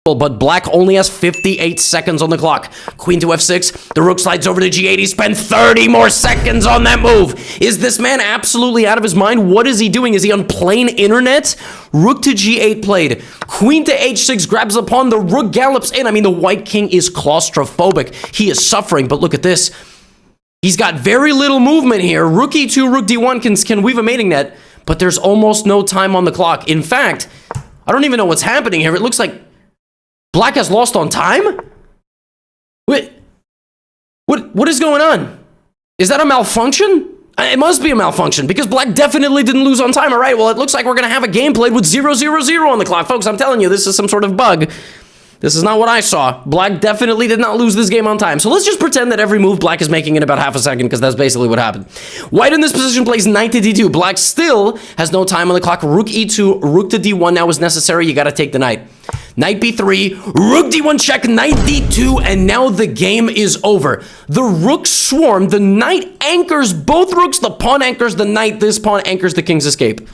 But black only has 58 seconds on the clock. Queen to f6. The rook slides over to g8. He spent 30 more seconds on that move. Is this man absolutely out of his mind? What is he doing? Is he on plain internet? Rook to g8 played. Queen to h6 grabs the pawn. The rook gallops in. I mean, the white king is claustrophobic. He is suffering, but look at this. He's got very little movement here. Rook e2, rook d1 can weave a mating net, but there's almost no time on the clock. In fact, I don't even know what's happening here. It looks like black has lost on time? Wait, what is going on? Is that a malfunction? It must be a malfunction because black definitely didn't lose on time. All right, well, it looks like we're going to have a game played with 0, 0, 0 on the clock. Folks, I'm telling you, this is some sort of bug. This is not what I saw. Black definitely did not lose this game on time. So let's just pretend that every move black is making in about half a second because that's basically what happened. White in this position plays knight to d2. Black still has no time on the clock. Rook e2, rook to d1 now is necessary. You got to take the knight. Knight b3, rook d1 check, knight d2, and now the game is over. The rooks swarm. The knight anchors both rooks. The pawn anchors the knight. This pawn anchors the king's escape.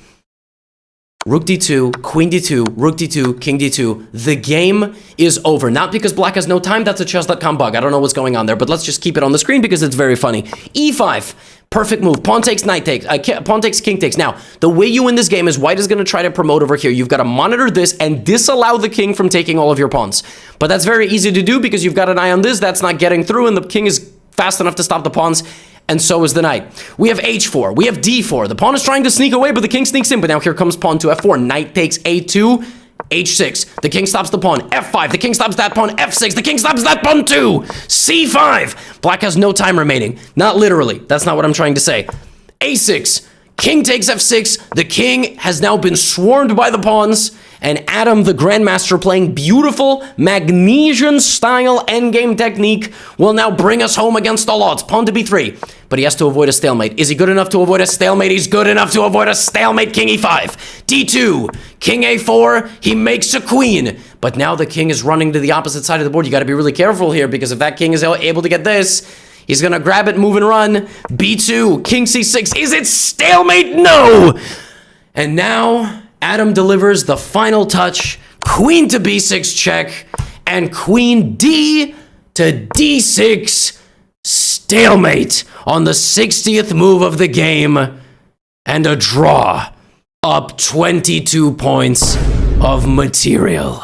Rook d2, queen d2, rook d2, king d2. The game is over. Not because black has no time. That's a chess.com bug. I don't know what's going on there, but let's just keep it on the screen because it's very funny. e5. Perfect move. Pawn takes, knight takes. Pawn takes, king takes. Now, the way you win this game is white is going to try to promote over here. You've got to monitor this and disallow the king from taking all of your pawns. But that's very easy to do because you've got an eye on this. That's not getting through, and the king is fast enough to stop the pawns. And so is the knight. We have h4. We have d4. The pawn is trying to sneak away, but the king sneaks in. But now here comes pawn to f4. Knight takes a2, h6. The king stops the pawn. f5. The king stops that pawn. f6. The king stops that pawn too. c5. Black has no time remaining. Not literally. That's not what I'm trying to say. a6. King takes f6. The king has now been swarmed by the pawns. And Adam, the Grandmaster, playing beautiful Magnesian-style endgame technique, will now bring us home against all odds. Pawn to b3, but he has to avoid a stalemate. Is he good enough to avoid a stalemate? He's good enough to avoid a stalemate. King e5, d2, king a4, he makes a queen. But now the king is running to the opposite side of the board. You got to be really careful here, because if that king is able to get this, he's going to grab it, move and run. b2, king c6. Is it stalemate? No! And now Adam delivers the final touch, queen to b6 check, and queen d to d6, stalemate on the 60th move of the game, and a draw, up 22 points of material.